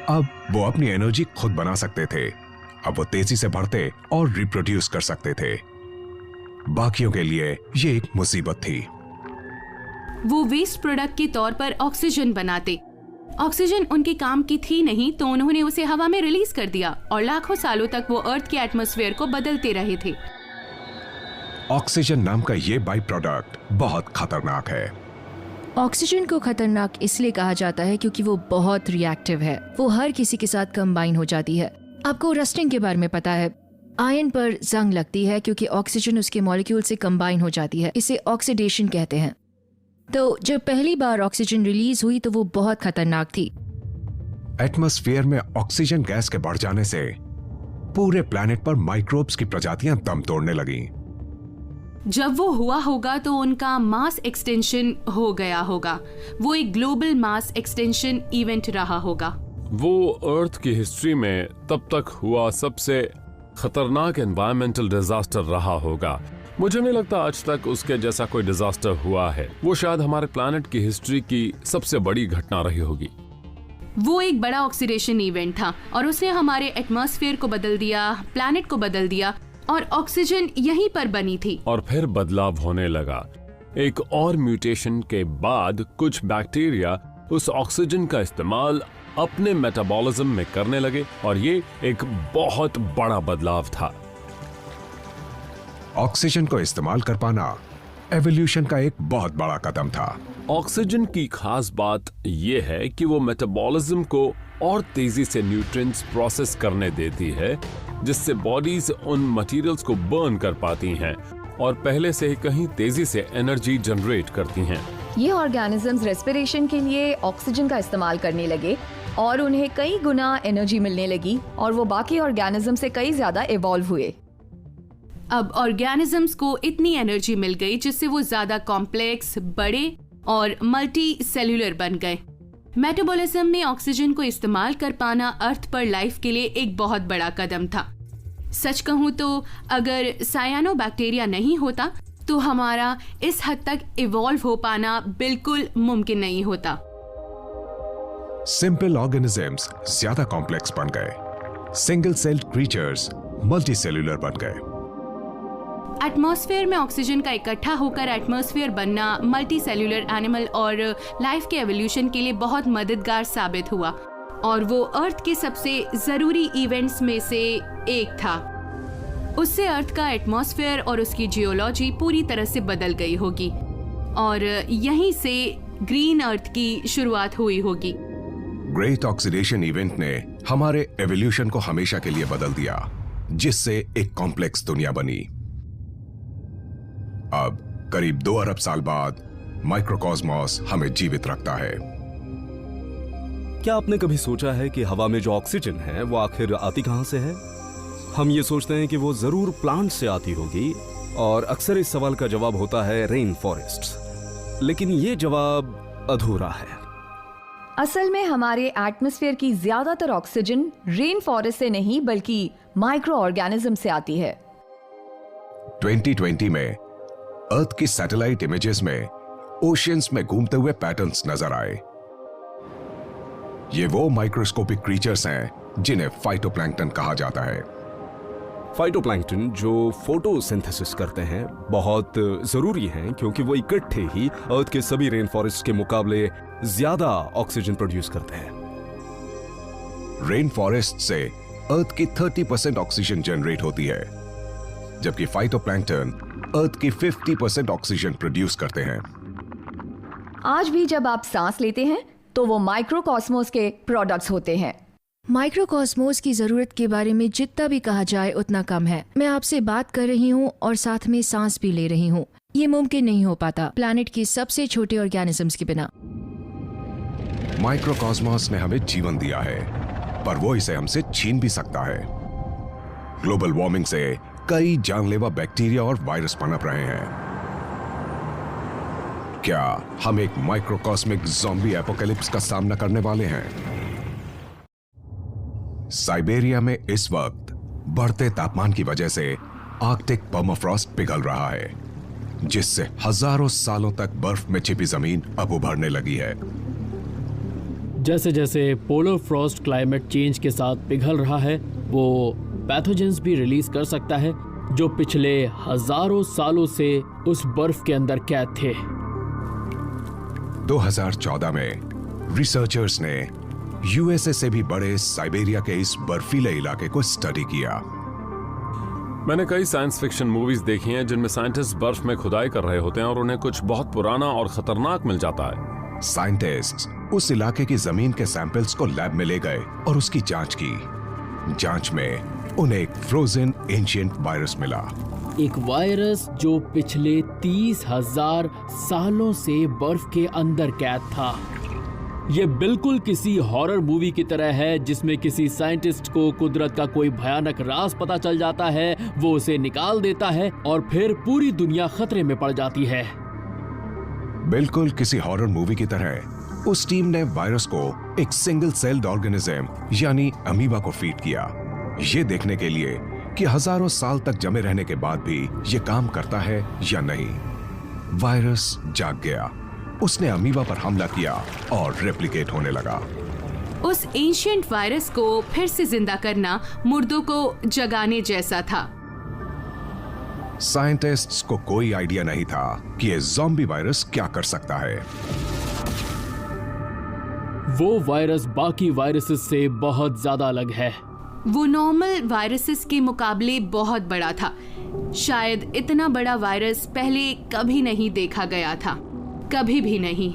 अब वो अपनी एनर्जी खुद बना सकते थे। अब वो तेजी से बढ़ते और रिप्रोड्यूस कर सकते थे। बाकियों के लिए ये एक मुसीबत थी। वो वेस्ट प्रोडक्ट के तौर पर ऑक्सीजन बनाते। ऑक्सीजन उनके काम की थी नहीं, तो उन्होंने उसे हवा में रिलीज कर दिया और लाखों सालों तक वो अर्थ के एटमॉस्फेयर को बदलते रहे थे। ऑक्सीजन नाम का ये बाई प्रोडक्ट बहुत खतरनाक है। ऑक्सीजन को खतरनाक इसलिए कहा जाता है क्योंकि वो बहुत रिएक्टिव है। वो हर किसी के साथ कंबाइन हो जाती है। आपको रस्टिंग के बारे में पता है। आयरन पर जंग लगती है क्योंकि ऑक्सीजन उसके मॉलिक्यूल से कंबाइन हो जाती है। इसे ऑक्सीडेशन कहते हैं। तो जब पहली बार ऑक्सीजन रिलीज हुई तो वो बहुत खतरनाक थी। एटमॉस्फेयर में ऑक्सीजन गैस के बढ़ जाने से पूरे प्लैनेट पर माइक्रोब्स की प्रजातियां दम तोड़ने लगीं। जब वो हुआ होगा तो उनका मास एक्सटेंशन हो गया होगा। वो एक ग्लोबल मास एक्सटेंशन इवेंट रहा होगा। वो अर्थ की हिस्ट्री में तब तक हुआ सबसे खतरनाक एनवायरमेंटल डिजास्टर रहा होगा। मुझे नहीं लगता आज तक उसके जैसा कोई डिजास्टर हुआ है। वो शायद हमारे प्लैनेट की हिस्ट्री की सबसे बड़ी घटना रही होगी। वो एक बड़ा ऑक्सीडेशन इवेंट था और उसने हमारे एटमॉस्फेयर को बदल दिया, प्लैनेट को बदल दिया और ऑक्सीजन यहीं पर बनी थी। और फिर बदलाव होने लगा। एक और म्यूटेशन के बाद कुछ बैक्टीरिया उस ऑक्सीजन का इस्तेमाल अपने मेटाबॉलिज्म में करने लगे और ये एक बहुत बड़ा बदलाव था। ऑक्सीजन को इस्तेमाल कर पाना एवोल्यूशन का एक बहुत बड़ा कदम था। ऑक्सीजन की खास बात यह है कि वो मेटाबॉलिज्म को और तेजी से न्यूट्रिएंट्स प्रोसेस करने देती है, जिससे बॉडीज उन मटेरियल्स को बर्न कर पाती हैं और पहले से ही कहीं तेजी से एनर्जी जनरेट करती हैं। ये ऑर्गेनिजम्स रेस्पिरेशन के लिए ऑक्सीजन का इस्तेमाल करने लगे और उन्हें कई गुना एनर्जी मिलने लगी और वो बाकी ऑर्गेनिज्म से कई ज्यादा इवॉल्व हुए। अब ऑर्गेनिजम्स को इतनी एनर्जी मिल गई जिससे वो ज्यादा कॉम्प्लेक्स, बड़े और मल्टी सेल्यूलर बन गए। मेटाबॉलिज्म में ऑक्सीजन को इस्तेमाल कर पाना अर्थ पर लाइफ के लिए एक बहुत बड़ा कदम था। सच कहूँ तो अगर सायानोबैक्टीरिया नहीं होता तो हमारा इस हद तक इवॉल्व हो पाना बिल्कुल मुमकिन नहीं होता। सिंपल ऑर्गेनिजम्स ज्यादा कॉम्प्लेक्स बन गए। Single celled creatures multi cellular बन गए। एटमॉस्फेयर में ऑक्सीजन का इकट्ठा होकर एटमॉस्फेयर बनना मल्टी सेल्यूलर एनिमल और लाइफ के एवोल्यूशन के लिए बहुत मददगार साबित हुआ और वो अर्थ के सबसे जरूरी इवेंट्स में से एक था। उससे अर्थ का एटमॉस्फेयर और उसकी जियोलॉजी पूरी तरह से बदल गई होगी और यहीं से ग्रीन अर्थ की शुरुआत हुई होगी। ग्रेट ऑक्सीडेशन इवेंट ने हमारे एवोल्यूशन को हमेशा के लिए बदल दिया, जिससे एक कॉम्प्लेक्स दुनिया बनी। अब करीब 2 अरब साल बाद माइक्रोकॉस्मोस हमें जीवित रखता है। क्या आपने कभी सोचा है कि हवा में जो ऑक्सीजन है वो आखिर आती कहां से है? हम ये सोचते हैं कि वो जरूर प्लांट से आती होगी और अक्सर इस सवाल का जवाब होता है रेन फॉरेस्ट। लेकिन ये जवाब अधूरा है। असल में हमारे एटमॉस्फेयर की ज्यादातर ऑक्सीजन रेन फॉरेस्ट से नहीं बल्कि माइक्रो ऑर्गेनिज्म से आती है। 2020 में अर्थ की सैटेलाइट इमेजेस में ओशियंस में घूमते हुए पैटर्न्स नजर आए। ये वो माइक्रोस्कोपिक क्रीचर्स हैं जिन्हें फाइटोप्लैंक्टन कहा जाता है। फाइटोप्लैंक्टन जो फोटोसिंथेसिस करते हैं बहुत जरूरी हैं क्योंकि वो इकट्ठे ही अर्थ के सभी रेन फॉरेस्ट के मुकाबले ज्यादा ऑक्सीजन प्रोड्यूस करते हैं। रेन फॉरेस्ट से अर्थ की 30% ऑक्सीजन जनरेट होती है, जबकि फाइटोप्लैंक्टन अर्थ की 50% ऑक्सीजन प्रोड्यूस करते हैं। आज भी जब आप सांस लेते हैं तो वो माइक्रोकॉस्मोस के प्रोडक्ट्स होते हैं। माइक्रोकॉस्मोस की जरूरत के बारे में जितना भी कहा जाए उतना कम है। मैं आपसे बात कर रही हूँ और साथ में सांस भी ले रही हूँ। ये मुमकिन नहीं हो पाता प्लैनेट की सबसे छोटे ऑर्गेनिजम्स के बिना। माइक्रोकॉस्मोस ने हमें जीवन दिया है, पर वो इसे हमसे छीन भी सकता है। ग्लोबल वार्मिंग से कई जानलेवा बैक्टीरिया और वायरस पनप रहे हैं। क्या हम एक माइक्रोकॉस्मिक ज़ॉम्बी एपोकैलिप्स का सामना करने वाले हैं? साइबेरिया में इस वक्त बढ़ते तापमान की वजह से आर्कटिक पर्माफ्रॉस्ट पिघल रहा है, जिससे हजारों सालों तक बर्फ में छिपी जमीन अब उभरने लगी है। जैसे जैसे पोलर फ्रॉस्ट क्लाइमेट चेंज के साथ पिघल रहा है, वो पैथोजेंस भी रिलीज कर सकता है जो पिछले हजारों सालों से उस बर्फ के अंदर कैद थे। 2014 में रिसर्चर्स ने यूएसए से भी बड़े साइबेरिया के इस बर्फीले इलाके को स्टडी किया। मैंने कई साइंस फिक्शन मूवीज देखी हैं जिनमें साइंटिस्ट बर्फ में खुदाई कर रहे होते हैं और उन्हें कुछ बहुत पुराना और खतरनाक मिल जाता है। साइंटिस्ट्स उस इलाके की जमीन के सैंपल्स को लैब में ले गए और उसकी जांच की। जांच में उन्हें एक फ्रोजन एंशिएंट वायरस मिला। एक वायरस जो पिछले 30,000 सालों से बर्फ के अंदर कैद था। ये बिल्कुल किसी हॉरर मूवी की तरह है जिसमें किसी साइंटिस्ट को कुदरत का कोई भयानक राज पता चल जाता है, वो उसे निकाल देता है और फिर पूरी दुनिया खतरे में पड़ जाती है। बिल्कुल किसी हॉरर मूवी की तरह उस टीम ने वायरस को एक सिंगल सेल्ड ऑर्गेनिज्म यानी अमीबा को फीड किया, ये देखने के लिए कि हजारों साल तक जमे रहने के बाद भी ये काम करता है या नहीं। वायरस जाग गया, उसने अमीबा पर हमला किया और रेप्लिकेट होने लगा। उस एंशिएंट वायरस को फिर से जिंदा करना मुर्दों को जगाने जैसा था। साइंटिस्ट्स को कोई आइडिया नहीं था कि ये ज़ॉम्बी वायरस क्या कर सकता है। वो वायरस बाकी वायरसेस से बहुत ज्यादा अलग है। वो नॉर्मल वायरसेस के मुकाबले बहुत बड़ा था। शायद इतना बड़ा वायरस पहले कभी नहीं देखा गया था, कभी भी नहीं।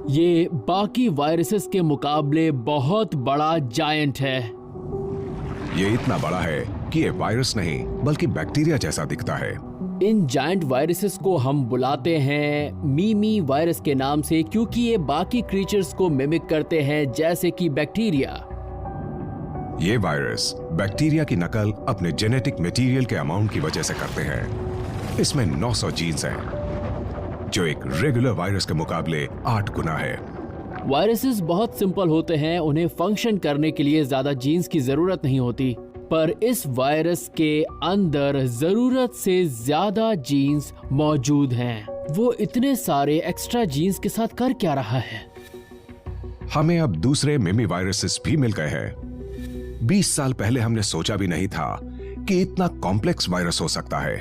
ये बाकी वायरसेस के मुकाबले बहुत बड़ा जायंट है। ये इतना बड़ा है कि ये वायरस नहीं बल्कि बैक्टीरिया जैसा दिखता है। इन जायंट वायरसेस को हम बुलाते हैं मीमी वायरस के नाम से, क्योंकि ये बाकी क्रीचर्स को मिमिक करते हैं जैसे कि बैक्टीरिया। ये वायरस बैक्टीरिया की नकल अपने जेनेटिक मटेरियल के अमाउंट की वजह से करते हैं। इसमें 900 जीन्स हैं, जो एक रेगुलर वायरस के मुकाबले 8 गुना है। वायरसेस बहुत सिंपल होते हैं, उन्हें फंक्शन करने के लिए ज्यादा जीन्स की जरूरत नहीं होती, पर इस वायरस के अंदर जरूरत से ज्यादा जीन्स मौजूद हैं। वो इतने सारे एक्स्ट्रा जीन्स के साथ कर क्या रहा है? हमें अब दूसरे मिमी वायरसेस भी मिल गए हैं। 20 साल पहले हमने सोचा भी नहीं था कि इतना कॉम्प्लेक्स वायरस हो सकता है।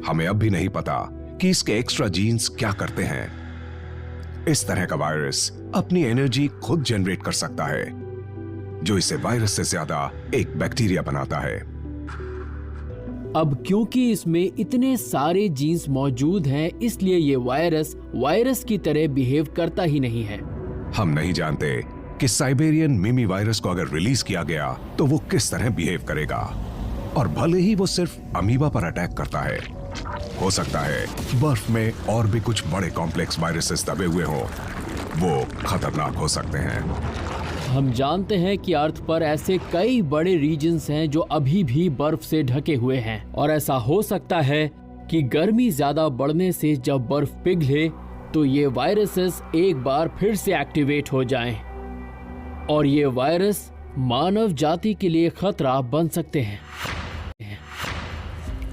हमें अब भी नहीं पता कि इसके एक्स्ट्रा जीन्स क्या करते हैं। इस तरह का वायरस अपनी एनर्जी खुद जनरेट कर सकता है, जो इसे वायरस से ज्यादा एक बैक्टीरिया बनाता है। अब क्योंकि इसमें इतने सारे जीन्स मौजूद हैं, इसलिए ये वायरस की तरह बिहेव करता ही नहीं है। हम नहीं जानते कि साइबेरियन मिमी वायरस को अगर रिलीज किया गया तो वो किस तरह बिहेव करेगा, और भले ही वो सिर्फ अमीबा पर अटैक करता है, हो सकता है बर्फ में और भी कुछ बड़े कॉम्प्लेक्स वायरसेस दबे हुए हों, वो खतरनाक हो सकते हैं। हम जानते हैं कि अर्थ पर ऐसे कई बड़े रीजन्स हैं जो अभी भी बर्फ से ढके हुए हैं, और ऐसा हो सकता है कि गर्मी ज्यादा बढ़ने से जब बर्फ पिघले तो ये वायरसेस एक बार फिर से एक्टिवेट हो जाएं और ये वायरस मानव जाति के लिए खतरा बन सकते हैं।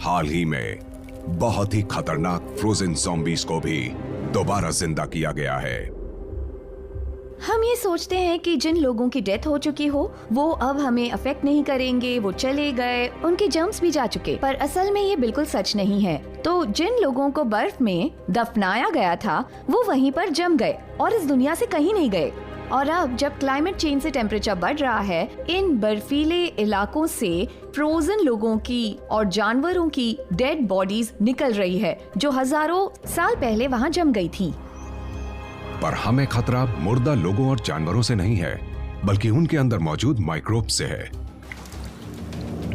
हाल ही में बहुत ही खतरनाक फ्रोजन ज़ॉम्बीज़ को भी दोबारा जिंदा किया गया है। हम ये सोचते हैं कि जिन लोगों की डेथ हो चुकी हो वो अब हमें अफेक्ट नहीं करेंगे, वो चले गए, उनके जर्म्स भी जा चुके, पर असल में ये बिल्कुल सच नहीं है। तो जिन लोगों को बर्फ में दफनाया गया था वो वहीं पर जम गए और इस दुनिया से कहीं नहीं गए। और अब जब क्लाइमेट चेंज से टेम्परेचर बढ़ रहा है, इन बर्फीले इलाकों से फ्रोजन लोगों की और जानवरों की डेड बॉडीज निकल रही है जो हजारों साल पहले वहाँ जम गई थी। पर हमें खतरा मुर्दा लोगों और जानवरों से नहीं है, बल्कि उनके अंदर मौजूद माइक्रोब से है।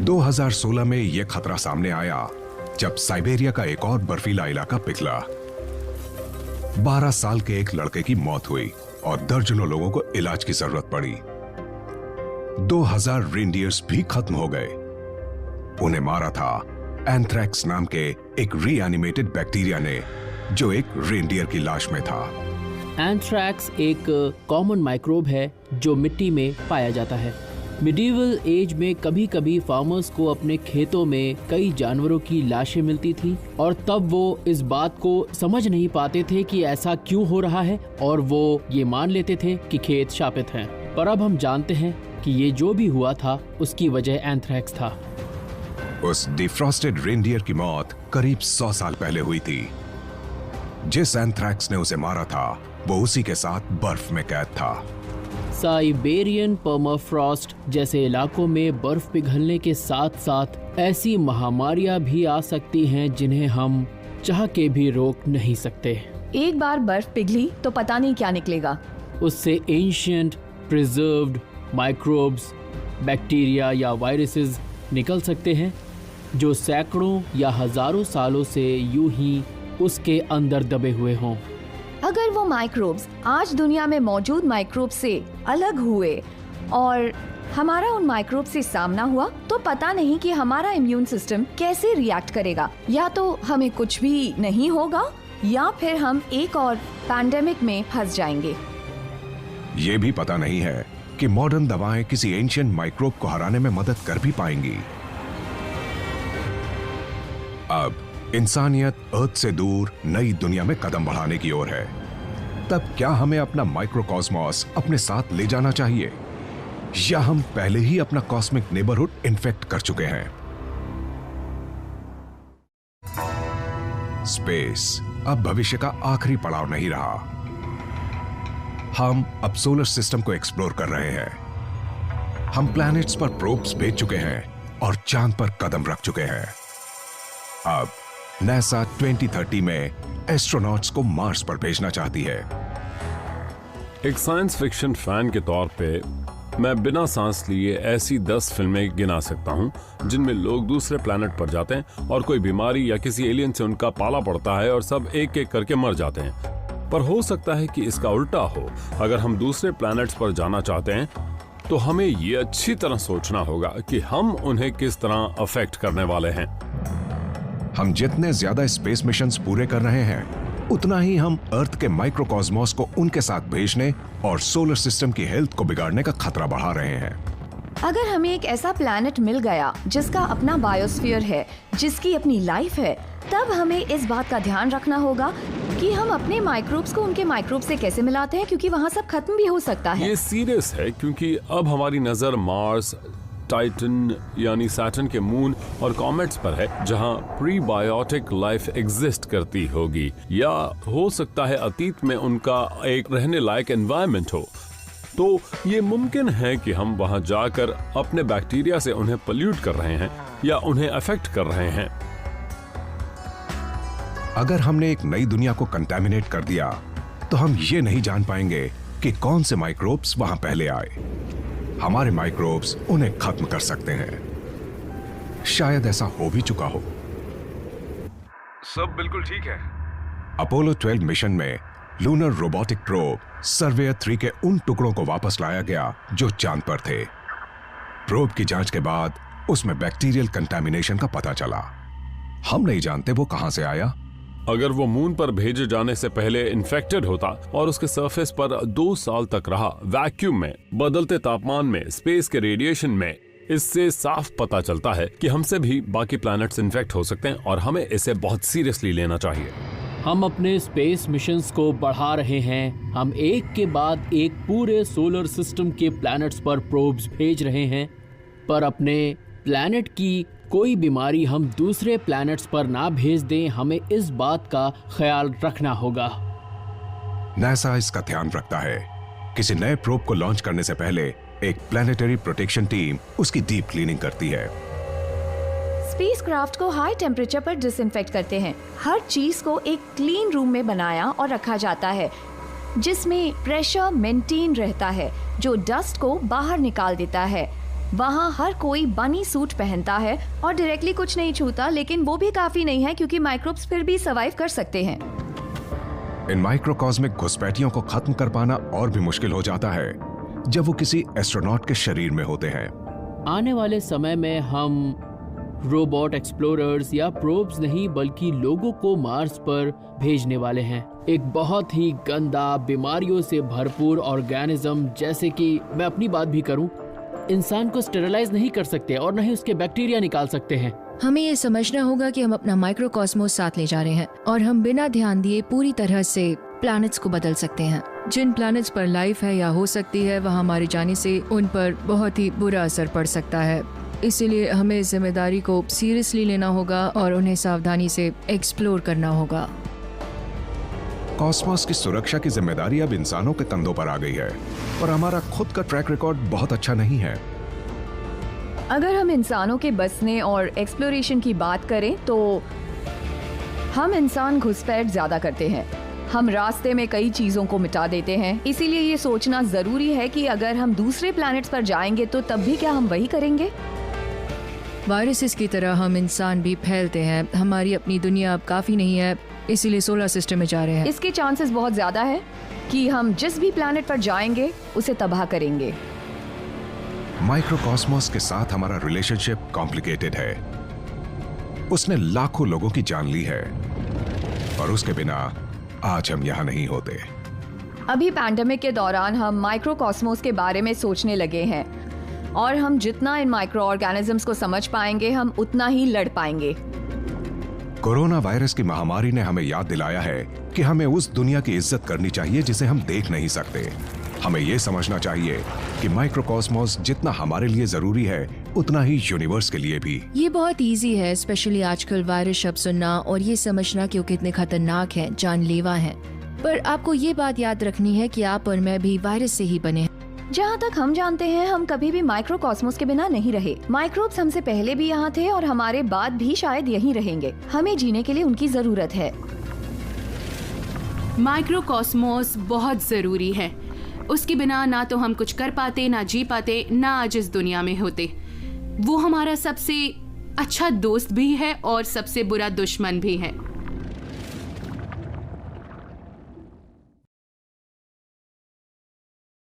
2016 में यह खतरा सामने आया जब साइबेरिया का एक और बर्फीला इलाका पिघला। 12 साल के एक लड़के की मौत हुई और दर्जनों लोगों को इलाज की जरूरत पड़ी। 2000 रेनडियर्स भी खत्म हो गए। उन्हें मारा था एंथ्रैक्स नाम के एक रीएनिमेटेड बैक्टीरिया ने, जो एक रेनडियर की लाश में था। एंथ्रैक्स एक कॉमन माइक्रोब है जो मिट्टी में पाया जाता है। मिडीवल एज में कभी कभी फार्मर्स को अपने खेतों में कई जानवरों की लाशें मिलती थी और तब वो इस बात को समझ नहीं पाते थे कि ऐसा क्यों हो रहा है और वो ये मान लेते थे कि खेत शापित हैं। पर अब हम जानते हैं कि ये जो भी हुआ था उसकी वजह एंथ्रैक्स था। उस डिफ्रॉस्टेड रेनडियर की मौत करीब 100 साल पहले हुई थी। जिस एंथ्रैक्स ने उसे मारा था वो उसी के साथ बर्फ में कैद था। साइबेरियन पर्माफ्रॉस्ट जैसे इलाकों में बर्फ पिघलने के साथ साथ ऐसी महामारियां भी आ सकती हैं जिन्हें हम चाह के भी रोक नहीं सकते। एक बार बर्फ पिघली तो पता नहीं क्या निकलेगा। उससे एंशिएंट प्रिजर्व्ड माइक्रोब्स, बैक्टीरिया या वायरसेस निकल सकते हैं जो सैकड़ों या हजारों सालों से यूं ही उसके अंदर दबे हुए हों। अगर वो माइक्रोब्स आज दुनिया में मौजूद माइक्रोब से अलग हुए और हमारा उन माइक्रोब से सामना हुआ तो पता नहीं कि हमारा इम्यून सिस्टम कैसे रिएक्ट करेगा। या तो हमें कुछ भी नहीं होगा या फिर हम एक और पैंडेमिक में फंस जाएंगे। ये भी पता नहीं है कि मॉडर्न दवाएं किसी एंशिएंट माइक्रोब को हराने में मदद कर भी पाएंगी। अब इंसानियत अर्थ से दूर नई दुनिया में कदम बढ़ाने की ओर है। तब क्या हमें अपना माइक्रोकॉस्मॉस अपने साथ ले जाना चाहिए या हम पहले ही अपना कॉस्मिक नेबरहुड इन्फेक्ट कर चुके हैं? स्पेस अब भविष्य का आखिरी पड़ाव नहीं रहा। हम अब सोलर सिस्टम को एक्सप्लोर कर रहे हैं। हम प्लैनेट्स पर प्रोब्स भेज चुके हैं और चांद पर कदम रख चुके हैं। अब नासा 2030 में एस्ट्रोनॉट्स को मार्स पर भेजना चाहती है। एक साइंस फिक्शन फैन के तौर पे मैं बिना सांस लिए ऐसी 10 फिल्में गिना सकता हूं जिनमें लोग दूसरे प्लैनेट पर जाते हैं और कोई बीमारी या किसी एलियन से उनका पाला पड़ता है और सब एक एक करके मर जाते हैं। पर हो सकता है कि इसका उल्टा हो। अगर हम दूसरे प्लैनेट्स पर जाना चाहते हैं तो हमें ये अच्छी तरह सोचना होगा कि हम उन्हें किस तरह अफेक्ट करने वाले हैं। हम जितने ज्यादा स्पेस मिशंस पूरे कर रहे हैं उतना ही हम अर्थ के माइक्रोकॉस्मॉस को उनके साथ भेजने और सोलर सिस्टम की हेल्थ को बिगाड़ने का खतरा बढ़ा रहे हैं। अगर हमें एक ऐसा प्लैनेट मिल गया जिसका अपना बायोस्फीयर है, जिसकी अपनी लाइफ है, तब हमें इस बात का ध्यान रखना होगा कि हम अपने माइक्रोब्स को उनके माइक्रोब से कैसे मिलाते हैं, क्योंकि वहाँ सब खत्म भी हो सकता है। ये सीरियस है क्योंकि अब हमारी नजर मार्स, टाइटन यानी सैटर्न के मून और कॉमेट्स पर है जहां प्रीबायोटिक लाइफ एग्जिस्ट करती होगी, या हो सकता है अतीत में उनका एक रहने लायक एनवायरनमेंट हो। तो ये मुमकिन है कि हम वहां जाकर अपने बैक्टीरिया से उन्हें पोल्यूट कर रहे हैं या उन्हें अफेक्ट कर रहे हैं। अगर हमने एक नई दुनिया को कंटामिनेट कर दिया तो हम ये नहीं जान पाएंगे कि कौन से माइक्रोब्स वहां पहले आए। हमारे माइक्रोब्स उन्हें खत्म कर सकते हैं। शायद ऐसा हो भी चुका हो। सब बिल्कुल ठीक है। अपोलो 12 मिशन में लूनर रोबोटिक प्रोब सर्वेयर 3 के उन टुकड़ों को वापस लाया गया जो चांद पर थे। प्रोब की जांच के बाद उसमें बैक्टीरियल कंटामिनेशन का पता चला। हम नहीं जानते वो कहां से आया, अगर वो मून पर भेजे जाने से पहले इन्फेक्टेड होता और उसके सरफेस पर 2 साल तक रहा, वैक्यूम में, बदलते तापमान में, स्पेस के रेडिएशन में, इससे साफ पता चलता है कि हमसे भी बाकी प्लैनेट्स इन्फेक्ट हो सकते हैं और हमें इसे बहुत सीरियसली लेना चाहिए। हम अपने स्पेस मिशंस को बढ़ा रहे हैं। हम एक के बाद एक पूरे सोलर सिस्टम के प्लैनेट्स पर प्रोब्स भेज रहे हैं, पर अपने प्लैनेट की कोई बीमारी हम दूसरे प्लैनेट्स पर ना भेज दें, हमें इस बात का ख्याल रखना होगा। नासा इसका ध्यान रखता है। किसी नए प्रोब को लॉन्च करने से पहले एक प्लैनेटरी प्रोटेक्शन टीम उसकी डीप क्लीनिंग करती है। स्पेसक्राफ्ट को हाई टेम्परेचर पर डिसइंफेक्ट करते हैं। हर चीज को एक क्लीन रूम में बनाया और रखा जाता है, जिसमें प्रेशर मेंटेन रहता है, जो डस्ट को बाहर निकाल देता है। वहाँ हर कोई बनी सूट पहनता है और डायरेक्टली कुछ नहीं छूता, लेकिन वो भी काफी नहीं है क्योंकि माइक्रोब्स फिर भी सर्वाइव कर सकते हैं। इन माइक्रोकॉस्मिक घुसपैठियों को खत्म कर पाना और भी मुश्किल हो जाता है जब वो किसी एस्ट्रोनॉट के शरीर में होते हैं। आने वाले समय में हम रोबोट एक्सप्लोरर्स या प्रोब्स नहीं बल्कि लोगों को मार्स पर भेजने वाले हैं। एक बहुत ही गंदा, बीमारियों से भरपूर ऑर्गेनिज्म, जैसे कि मैं अपनी बात भी करूं, इंसान को स्टेरलाइज नहीं कर सकते और न ही उसके बैक्टीरिया निकाल सकते हैं। हमें ये समझना होगा कि हम अपना माइक्रोकॉस्मोस साथ ले जा रहे हैं और हम बिना ध्यान दिए पूरी तरह से प्लैनेट्स को बदल सकते हैं। जिन प्लैनेट्स पर लाइफ है या हो सकती है, वहाँ हमारे जाने से उन पर बहुत ही बुरा असर पड़ सकता है। इसीलिए हमें इस जिम्मेदारी को सीरियसली लेना होगा और उन्हें सावधानी से एक्सप्लोर करना होगा। कॉस्मोस की सुरक्षा की जिम्मेदारी अब इंसानों के कंधों पर आ गई है, और हमारा खुद का ट्रैक रिकॉर्ड बहुत अच्छा नहीं है। अगर हम इंसानों के बसने और एक्सप्लोरेशन की बात करें तो हम इंसान घुसपैठ ज्यादा करते हैं। हम रास्ते में कई चीजों को मिटा देते हैं। इसीलिए ये सोचना जरूरी है कि अगर हम दूसरे प्लैनेट्स पर जाएंगे तो तब भी क्या हम वही करेंगे। वायरसेस की तरह हम इंसान भी फैलते हैं। हमारी अपनी दुनिया अब काफी नहीं है, इसीलिए सोलर सिस्टम में जा रहे हैं। इसके चांसेस बहुत ज्यादा है कि हम जिस भी प्लैनेट पर जाएंगे उसे तबाह करेंगे। माइक्रोकॉस्मोस के साथ हमारा रिलेशनशिप कॉम्प्लिकेटेड है। उसने लाखों लोगों की जान ली है और उसके बिना आज हम यहाँ नहीं होते। अभी पैंडेमिक के दौरान हम माइक्रोकॉस्मोस के बारे में सोचने लगे हैं, और हम जितना इन माइक्रो ऑर्गेनिजम्स को समझ पाएंगे हम उतना ही लड़ पाएंगे। कोरोना वायरस की महामारी ने हमें याद दिलाया है कि हमें उस दुनिया की इज्जत करनी चाहिए जिसे हम देख नहीं सकते। हमें यह समझना चाहिए कि माइक्रोकॉस्मोस जितना हमारे लिए जरूरी है उतना ही यूनिवर्स के लिए भी। ये बहुत इजी है, स्पेशली आजकल वायरस शब्द सुनना और ये समझना कि वो कितने खतरनाक हैं, जानलेवा हैं। पर आपको ये बात याद रखनी है कि आप और मैं भी वायरस से ही बने हैं। जहाँ तक हम जानते हैं हम कभी भी माइक्रोकॉस्मोस के बिना नहीं रहे। माइक्रोब्स हमसे पहले भी यहाँ थे और हमारे बाद भी शायद यहीं रहेंगे। हमें जीने के लिए उनकी जरूरत है। माइक्रोकॉस्मोस बहुत जरूरी है। उसके बिना ना तो हम कुछ कर पाते, ना जी पाते, ना आज इस दुनिया में होते। वो हमारा सबसे अच्छा दोस्त भी है और सबसे बुरा दुश्मन भी है।